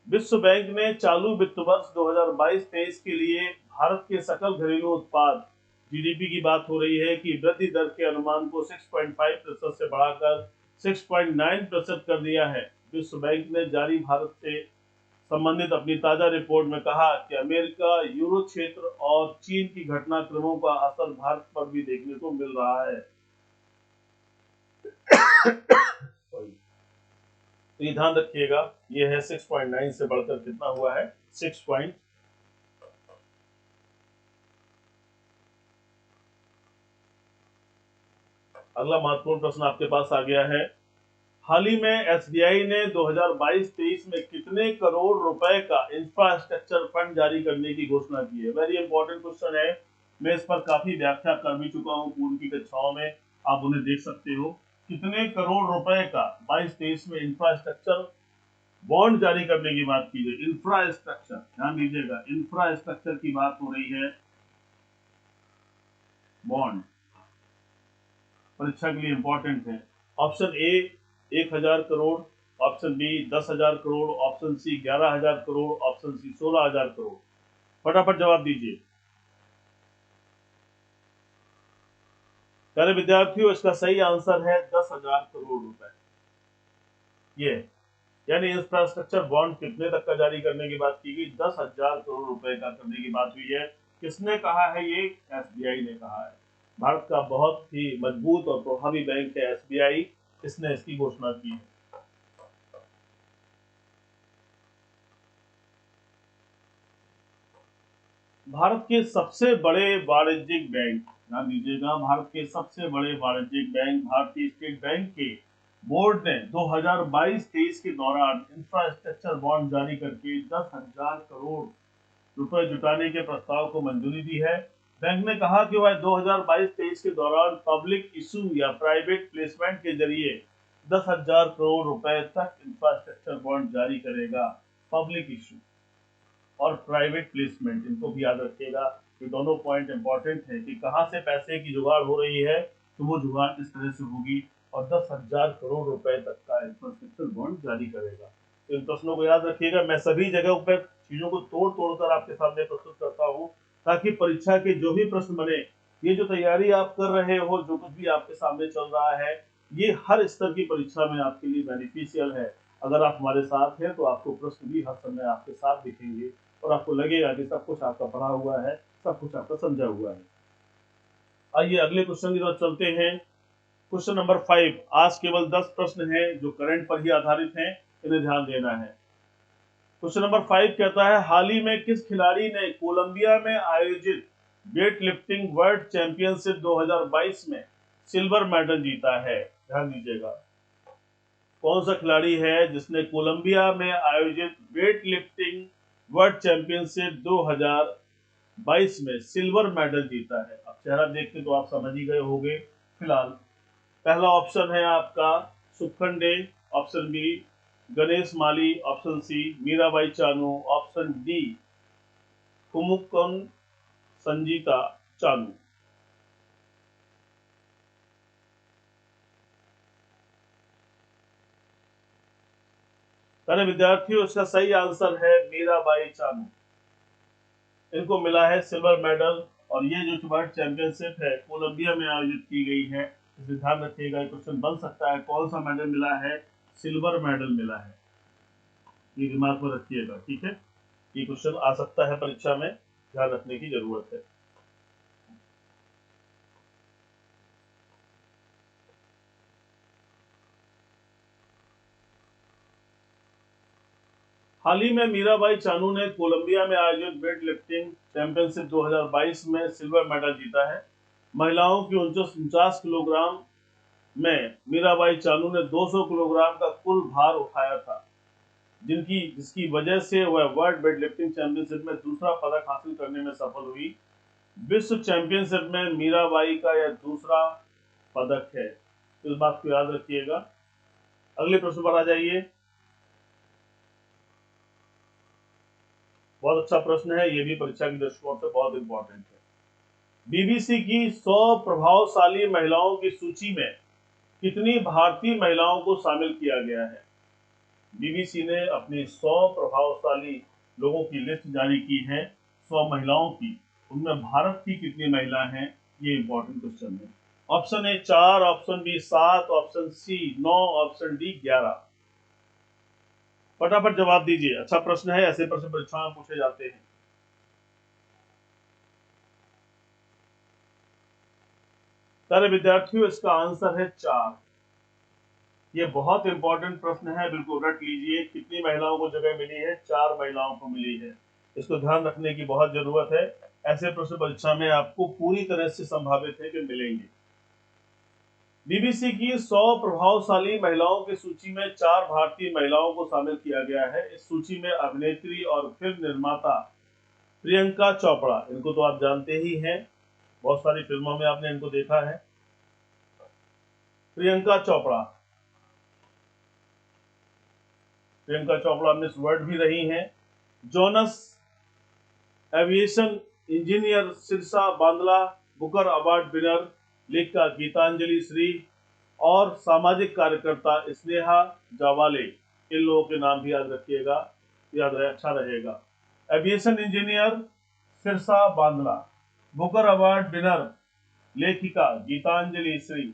विश्व बैंक ने चालू वित्त वर्ष 2022-23 के लिए भारत के सकल घरेलू उत्पाद जीडीपी की बात हो रही है कि वृद्धि दर के अनुमान को 6.5% से बढ़ाकर 6.9% कर दिया है। विश्व बैंक ने जारी भारत से संबंधित अपनी ताजा रिपोर्ट में कहा कि अमेरिका, यूरो क्षेत्र और चीन की घटनाक्रमों का असर भारत पर भी देखने को मिल रहा है। तो ये ध्यान रखिएगा, ये है 6.9 से बढ़कर कितना हुआ है, 6. अगला महत्वपूर्ण प्रश्न आपके पास आ गया है। हाल ही में एसबीआई ने 2022-23 में कितने करोड़ रुपए का इंफ्रास्ट्रक्चर फंड जारी करने की घोषणा की है? वेरी इंपॉर्टेंट क्वेश्चन है। मैं इस पर काफी व्याख्या कर भी चुका हूं पूर्व की कक्षाओं में, आप उन्हें देख सकते हो। कितने करोड़ रुपए का 22-23 में इंफ्रास्ट्रक्चर बॉन्ड जारी करने की बात की गई। इंफ्रास्ट्रक्चर, ध्यान दीजिएगा, इंफ्रास्ट्रक्चर की बात हो रही है। बॉन्ड परीक्षा के लिए इंपॉर्टेंट है। Option A 1000 crore, option B 10,000 crore, option C 11,000 crore, option C 16,000 crore. फटाफट जवाब दीजिए प्यारे विद्यार्थियों। इसका सही आंसर है 10,000 करोड़ रुपए। ये यानी इंफ्रास्ट्रक्चर बॉन्ड कितने तक का जारी करने की बात की गई? 10,000 करोड़ रुपए का करने की बात हुई है। किसने कहा है? ये एसबीआई ने कहा है। भारत का बहुत ही मजबूत और प्रभावी बैंक है एसबीआई, इसने इसकी घोषणा की है। भारत के सबसे बड़े वाणिज्यिक बैंक, ध्यान दीजिएगा, भारत के सबसे बड़े वाणिज्यिक बैंक भारतीय स्टेट बैंक के बोर्ड ने 2022-23 के दौरान इंफ्रास्ट्रक्चर बॉन्ड जारी करके 10,000 करोड़ रुपए जुटाने के प्रस्ताव को मंजूरी दी है। बैंक ने कहा कि वह 2022-23 के दौरान पब्लिक इशू या प्राइवेट प्लेसमेंट के जरिए 10,000 करोड़ रुपए तक इंफ्रास्ट्रक्चर बॉन्ड जारी करेगा। पब्लिक इशू और प्राइवेट प्लेसमेंट, इनको भी याद रखिएगा। ये दोनों पॉइंट इंपॉर्टेंट है कि कहां से पैसे की जुगाड़ हो रही है, तो वो जुगाड़ किस तरह से होगी, और 10,000 करोड़ रुपए तक का इंफ्रास्ट्रक्चर बॉन्ड जारी करेगा। तो इन प्रश्नों को याद रखिएगा। मैं सभी जगहों पर चीजों को तोड़ तोड़ कर आपके सामने प्रस्तुत करता हूँ, ताकि परीक्षा के जो भी प्रश्न बने, ये जो तैयारी आप कर रहे हो, जो कुछ भी आपके सामने चल रहा है, ये हर स्तर की परीक्षा में आपके लिए बेनिफिशियल है। अगर आप हमारे साथ हैं तो आपको प्रश्न भी हर समय आपके साथ दिखेंगे और आपको लगेगा कि सब कुछ आपका पढ़ा हुआ है, सब कुछ आपका समझा हुआ है। आइए अगले क्वेश्चन की तरफ चलते हैं। Question number 5। आज केवल 10 प्रश्न हैं जो करंट पर ही आधारित हैं, इन्हें ध्यान देना है। क्वेश्चन नंबर 5 कहता है, हाल ही में किस खिलाड़ी ने कोलंबिया में आयोजित वेट लिफ्टिंग वर्ल्ड चैंपियनशिप 2022 में सिल्वर मेडल जीता है? ध्यान दीजिएगा, कौन सा खिलाड़ी है जिसने कोलंबिया में आयोजित वेट लिफ्टिंग वर्ल्ड चैंपियनशिप 2022 में सिल्वर मेडल जीता है? अब चेहरा देख के तो आप समझ ही गए होंगे। फिलहाल पहला ऑप्शन है आपका Sukhan Dey, option B Ganesh Mali, option C Mirabai Chanu, option D Khumukcham Sanjita Chanu. अरे विद्यार्थियों, इसका सही आंसर है मीराबाई चानू। इनको मिला है सिल्वर मेडल, और ये जो वर्ल्ड चैंपियनशिप है कोलंबिया में आयोजित की गई है। इसे ध्यान रखिएगा, क्वेश्चन बन सकता है कौन सा मेडल मिला है? सिल्वर मेडल मिला है, ये दिमाग में रखिएगा, ठीक है। ये क्वेश्चन आ सकता है परीक्षा में, ध्यान रखने की जरूरत है। हाल ही में मीराबाई चानू ने कोलंबिया में आयोजित वेट लिफ्टिंग चैंपियनशिप 2022 में सिल्वर मेडल जीता है। महिलाओं की 49 किलोग्राम में मीराबाई चानू ने 200 किलोग्राम का कुल भार उठाया था। जिसकी वजह से वह वर्ल्ड वेट लिफ्टिंग चैंपियनशिप में दूसरा पदक हासिल करने में सफल हुई। विश्व चैंपियनशिप में मीराबाई का यह दूसरा पदक है। इस बात को याद रखिएगा। अगले प्रश्न पर आ जाइए। बहुत अच्छा प्रश्न है, ये भी परीक्षा के दृष्टिकोण से बहुत इंपॉर्टेंट है। बीबीसी की 100 प्रभावशाली महिलाओं की सूची में कितनी भारतीय महिलाओं को शामिल किया गया है? बीबीसी ने अपनी 100 प्रभावशाली लोगों की लिस्ट जारी की है, 100 महिलाओं की। उनमें भारत की कितनी महिलाएं हैं, ये इंपॉर्टेंट क्वेश्चन है। Option A 4, option B 7, option C 9, option D 11। फटाफट जवाब दीजिए, अच्छा प्रश्न है, ऐसे प्रश्न परीक्षा में पूछे जाते हैं। सारे विद्यार्थियों, इसका आंसर है 4। ये बहुत इंपॉर्टेंट प्रश्न है, बिल्कुल रट लीजिए। कितनी महिलाओं को जगह मिली है? 4 महिलाओं को मिली है। इसको ध्यान रखने की बहुत जरूरत है। ऐसे प्रश्न परीक्षा में आपको पूरी तरह से संभावित है कि मिलेंगे। बीबीसी की 100 प्रभावशाली महिलाओं की सूची में 4 भारतीय महिलाओं को शामिल किया गया है। इस सूची में अभिनेत्री और फिल्म निर्माता प्रियंका चोपड़ा, इनको तो आप जानते ही हैं, बहुत सारी फिल्मों में आपने इनको देखा है। प्रियंका चोपड़ा मिस वर्ल्ड भी रही हैं। जोनस aviation engineer Sirisha Bandla, Booker award winner लेखिका गीतांजलि श्री और सामाजिक कार्यकर्ता स्नेहा जावाले, इन लोगों के नाम भी याद रखिएगा, याद रहे, अच्छा रहेगा। Aviation engineer Sirisha Bandla, Booker award winner लेखिका गीतांजलि श्री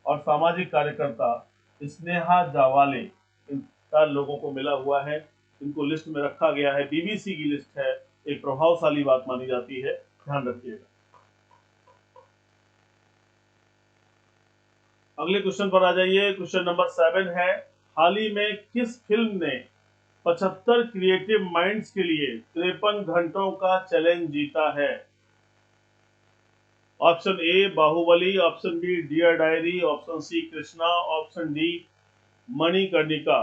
और सामाजिक कार्यकर्ता स्नेहा जावाले, इन 4 लोगों को मिला हुआ है। इनको लिस्ट में रखा गया है, बीबीसी की लिस्ट है, एक प्रभावशाली बात मानी जाती है, ध्यान रखिएगा। अगले क्वेश्चन पर आ जाइए। क्वेश्चन नंबर 7 है, हाल ही में किस फिल्म ने 75 क्रिएटिव माइंड्स के लिए 53 घंटों का चैलेंज जीता है? Option A Baahubali, option B dear diary, option C Krishna, option D Manikarnika.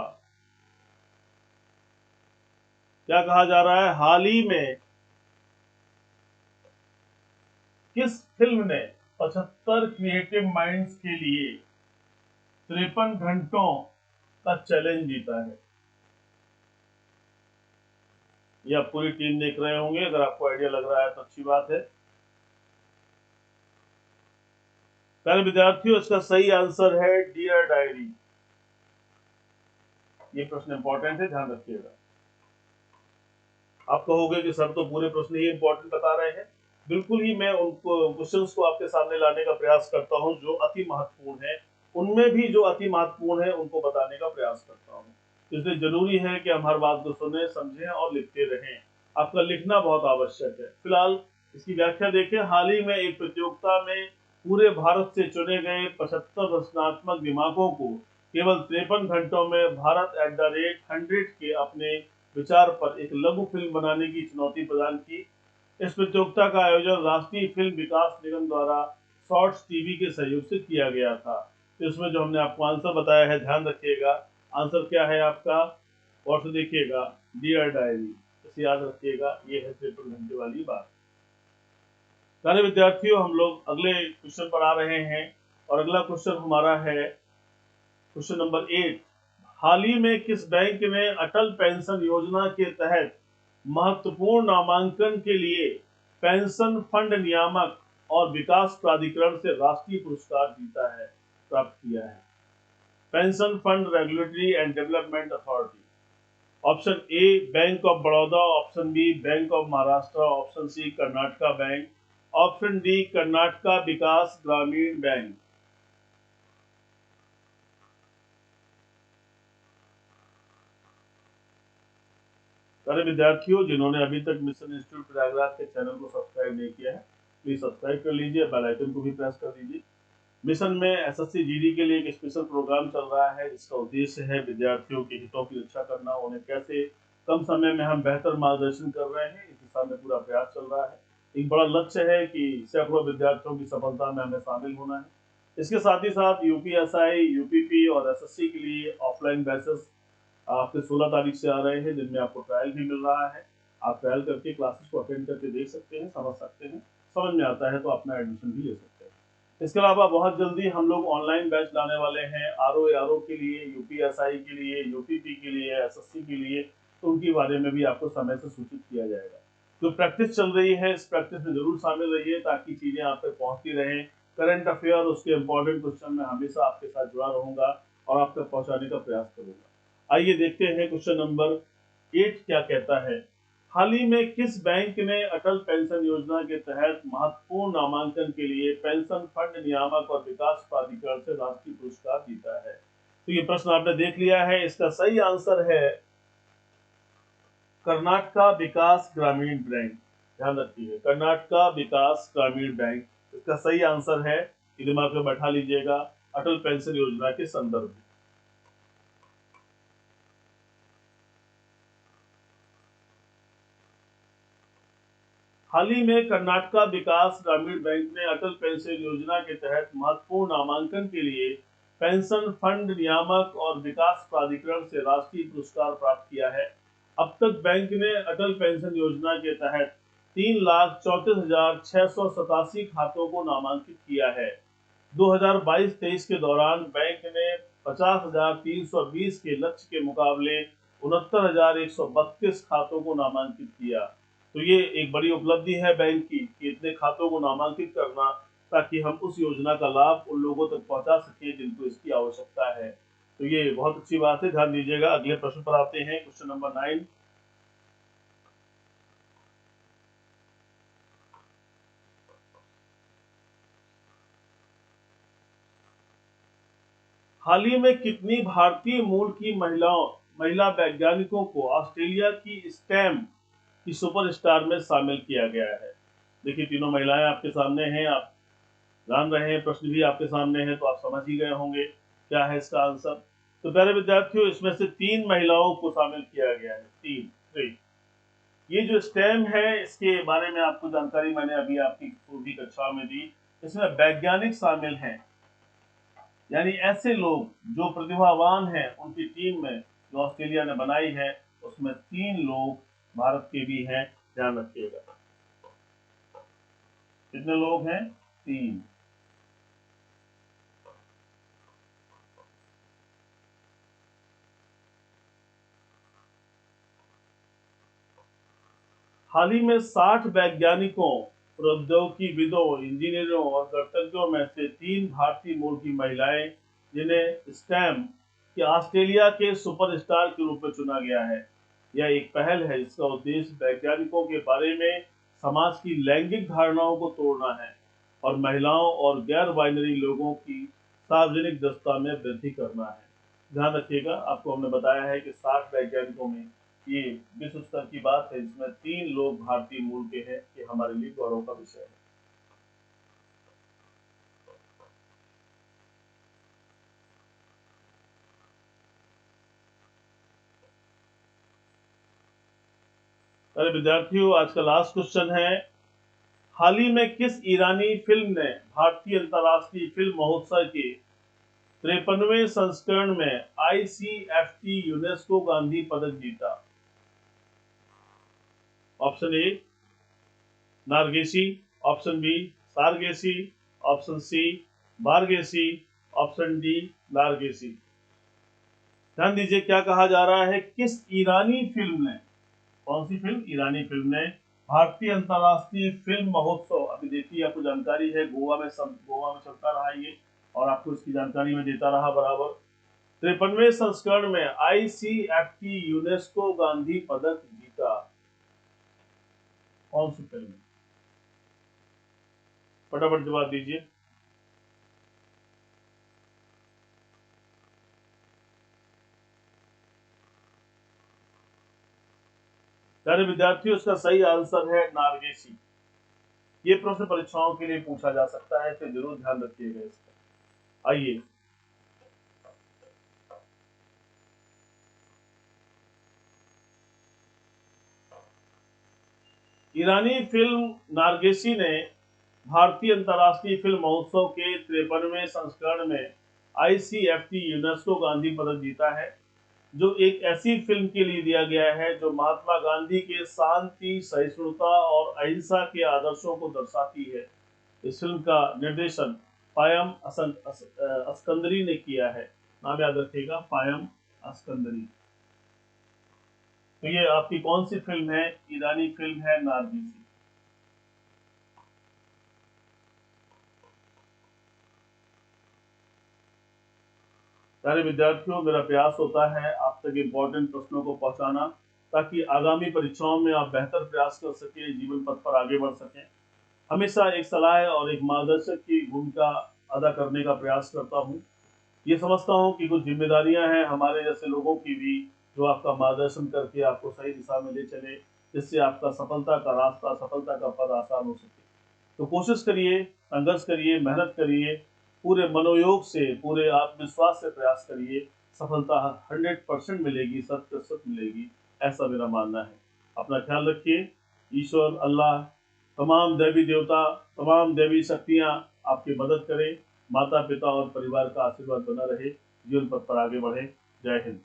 क्या कहा जा रहा है? हाल ही में किस फिल्म ने 75 क्रिएटिव माइंड्स के लिए 53 घंटों का चैलेंज जीता है? ये आप पूरी टीम देख रहे होंगे, अगर आपको आइडिया लग रहा है तो अच्छी बात है। प्यारे विद्यार्थियों, इसका सही आंसर है डियर डायरी। ये प्रश्न इंपॉर्टेंट है, ध्यान रखिएगा। आप कहोगे कि सर तो पूरे प्रश्न ही इंपॉर्टेंट बता रहे हैं। बिल्कुल ही मैं उनको क्वेश्चंस को आपके सामने लाने का प्रयास करता हूं जो अति महत्वपूर्ण है, उनमें भी जो अति महत्वपूर्ण है उनको बताने का प्रयास करता हूं। इसलिए जरूरी है कि हम हर बात को सुने, समझें और लिखते रहें। आपका लिखना बहुत आवश्यक है। फिलहाल इसकी व्याख्या देखें। हाल ही में एक प्रतियोगिता में पूरे भारत से चुने गए 75 रचनात्मक दिमागों को केवल 53 घंटों में भारत@100 के अपने विचार पर एक लघु फिल्म बनाने की चुनौती प्रदान की। इस प्रतियोगिता का आयोजन राष्ट्रीय फिल्म विकास निगम द्वारा शॉर्ट्स टीवी के सहयोग से किया गया था। इसमें जो हमने आपको आंसर बताया है, ध्यान रखिएगा। आंसर क्या है आपका? और से देखिएगा, डियर डायरी। इसे याद रखिएगा, ये है 53 घंटे वाली बात। सारे विद्यार्थियों, हम लोग अगले क्वेश्चन पर आ रहे हैं और अगला क्वेश्चन हमारा है क्वेश्चन नंबर 8। हाल ही में किस बैंक ने अटल पेंशन योजना के तहत महत्वपूर्ण नामांकन के लिए पेंशन फंड नियामक और विकास प्राधिकरण से राष्ट्रीय पुरस्कार जीता है, प्राप्त किया है? Pension fund regulatory and development authority. Option A bank of Baroda, option B bank of Maharashtra, option C Karnataka bank, option D Karnataka Vikas Grameen bank. सारे विद्यार्थियों, जिन्होंने अभी तक मिशन इंस्टीट्यूट प्रयागराज के चैनल को सब्सक्राइब नहीं किया है, प्लीज सब्सक्राइब कर लीजिए, बेल आइकन को भी प्रेस कर दीजिए। मिशन में एसएससी जीडी के लिए एक स्पेशल प्रोग्राम चल रहा है, जिसका उद्देश्य है विद्यार्थियों के हितों की रक्षा करना। उन्हें कैसे कम समय में हम बेहतर मार्गदर्शन कर रहे हैं, इस दिशा में पूरा प्रयास चल रहा है। एक बड़ा लक्ष्य है कि सैकड़ों विद्यार्थियों की सफलता में हमें शामिल होना है। इसके साथ ही साथ यूपीएसआई, यूपीपी और एसएससी के लिए ऑफलाइन बैचेस आपके 16 तारीख से आ रहे हैं, जिनमें आपको ट्रायल भी मिल रहा है। आप ट्रायल करके क्लासेस को अटेंड करके देख सकते हैं, समझ सकते हैं। समझ में आता है तो अपना एडमिशन भी ले सकते हैं। इसके अलावा बहुत जल्दी हम लोग ऑनलाइन बैच लाने वाले हैं आरओ के लिए, यूपीएसआई के लिए, यूपीपी के लिए, एसएससी के लिए। तो उनके बारे में भी आपको समय से सूचित किया जाएगा। जो प्रैक्टिस चल रही है, इस प्रैक्टिस में जरूर शामिल रहिए ताकि चीजें आप तक पहुंचती रहें। करंट अफेयर, उसके इंपॉर्टेंट क्वेश्चन में हमेशा आपके साथ जुड़ा रहूंगा और आप तक पहुंचाने का प्रयास करूंगा। आइए देखते हैं क्वेश्चन नंबर 8 क्या कहता है। हाल ही में किस बैंक ने अटल पेंशन योजना के तहत महत्वपूर्ण नामांकन के लिए पेंशन फंड नियामक और विकास प्राधिकरण से राष्ट्रीय पुरस्कार जीता है? तो ये प्रश्न आपने देख लिया है। इसका सही आंसर है कर्नाटका विकास ग्रामीण बैंक। ध्यान रखिए, कर्नाटका विकास ग्रामीण बैंक इसका सही आंसर है। ये दिमाग में बैठा लीजिएगा अटल पेंशन योजना के संदर्भ में। हाल ही में कर्नाटका विकास ग्रामीण बैंक ने अटल पेंशन योजना के तहत महत्वपूर्ण नामांकन के लिए पेंशन फंड नियामक और विकास प्राधिकरण से राष्ट्रीय पुरस्कार प्राप्त किया है। अब तक बैंक ने अटल पेंशन योजना के तहत 3,34,687 खातों को नामांकित किया है। 2022-23 के दौरान बैंक ने 50,320 के लक्ष्य के मुकाबले 69,132 खातों को नामांकित किया। तो ये एक बड़ी उपलब्धि है बैंक की कि इतने खातों को नामांकित करना, ताकि हम उस योजना का लाभ उन लोगों तक पहुंचा सके जिनको इसकी आवश्यकता है। तो ये बहुत अच्छी बात है, ध्यान दीजिएगा। अगले प्रश्न पर आते हैं, क्वेश्चन नंबर 9। हाल ही में कितनी भारतीय मूल की महिला वैज्ञानिकों को ऑस्ट्रेलिया की स्टेम की सुपरस्टार में शामिल किया गया है? देखिए, तीनों महिलाएं आपके सामने हैं, आप जान रहे हैं, प्रश्न भी आपके सामने है, तो आप समझ ही गए होंगे क्या है इसका आंसर। तो प्यारे विद्यार्थियों, इसमें से 3 महिलाओं को शामिल किया गया है। 3। ये जो स्टेम है, इसके बारे में आपको जानकारी मैंने अभी आपकी पूर्वी कक्षा में दी। इसमें वैज्ञानिक शामिल हैं, यानी ऐसे लोग जो प्रतिभावान हैं, उनकी टीम में जो ऑस्ट्रेलिया ने बनाई है, उसमें 3 लोग भारत के भी हैं। ध्यान रखिएगा, कितने लोग हैं? 3। हाल ही में 60 वैज्ञानिकों, प्रौद्योगिकीविदों, इंजीनियरों और गणितज्ञों में से 3 भारतीय मूल की महिलाएं, जिन्हें स्टेम के ऑस्ट्रेलिया के सुपरस्टार के रूप में चुना गया है। यह एक पहल है जिसका उद्देश्य वैज्ञानिकों के बारे में समाज की लैंगिक धारणाओं को तोड़ना है और महिलाओं और गैर बाइनरी लोगों की सार्वजनिक दक्षता में वृद्धि करना है। ध्यान रखिएगा, आपको हमने बताया है कि 60 वैज्ञानिकों में ये विश्व स्तर की बात है, जिसमें 3 लोग भारतीय मूल के हैं। ये हमारे लिए गौरव का विषय है। अरे विद्यार्थियों, आज का लास्ट क्वेश्चन है। हाल ही में किस ईरानी फिल्म ने भारतीय अंतर्राष्ट्रीय फिल्म महोत्सव के 53वें संस्करण में ICFT यूनेस्को गांधी पदक जीता? ऑप्शन ए नारगेसी, ऑप्शन बी सारगेसी, ऑप्शन सी बारगेसी, ऑप्शन डी नारगेसी। ध्यान दीजिए, क्या कहा जा रहा है, किस ईरानी फिल्म ने, कौन सी फिल्म? ईरानी फिल्म ने भारतीय अंतर्राष्ट्रीय फिल्म महोत्सव, अभी देखिए आपको जानकारी है, गोवा में चलता रहा ये, और आपको इसकी जानकारी में देता रहा बराबर। 53वें संस्करण में ICFT यूनेस्को गांधी पदक जीता। कौन सी फिल्म? फटाफट जवाब दीजिए। प्यारे विद्यार्थियों, इसका सही आंसर है नारगेसी। ये प्रश्न परीक्षाओं के लिए पूछा जा सकता है, तो जरूर ध्यान रखिएगा इसका। आइए, ईरानी फिल्म नारगेसी ने भारतीय अंतर्राष्ट्रीय फिल्म महोत्सव के 53वें संस्करण में ICFT यूनेस्को गांधी पदक जीता है। जो एक ऐसी फिल्म के लिए दिया गया है जो महात्मा गांधी के शांति, सहिष्णुता और अहिंसा के आदर्शों को दर्शाती है। इस फिल्म का निर्देशन पायम अस्कंदरी ने किया है। नाम याद रखिएगा, पायम अस्कंदरी। तो ये आपकी कौन सी फिल्म है? ईरानी फिल्म है नारगिसी। प्यारे विद्यार्थियों, मेरा प्रयास होता है आप तक इम्पोर्टेंट प्रश्नों को पहुंचाना, ताकि आगामी परीक्षाओं में आप बेहतर प्रयास कर सकें, जीवन पथ पर आगे बढ़ सकें। हमेशा एक सलाह और एक मार्गदर्शक की भूमिका अदा करने का प्रयास करता हूँ। ये समझता हूँ कि कुछ जिम्मेदारियां हैं हमारे जैसे लोगों की भी, जो आपका मार्गदर्शन करके आपको सही दिशा में ले चले, जिससे आपका सफलता का रास्ता, सफलता का पद आसान हो सके। तो कोशिश करिए, संघर्ष करिए, मेहनत करिए, पूरे मनोयोग से, पूरे आत्मविश्वास से प्रयास करिए। सफलता 100% मिलेगी, 100% मिलेगी, ऐसा मेरा मानना है। अपना ख्याल रखिए। ईश्वर, अल्लाह, तमाम देवी देवता, तमाम देवी शक्तियाँ आपकी मदद करें। माता पिता और परिवार का आशीर्वाद बना रहे। जीवन पथ पर आगे बढ़े। जय हिंद।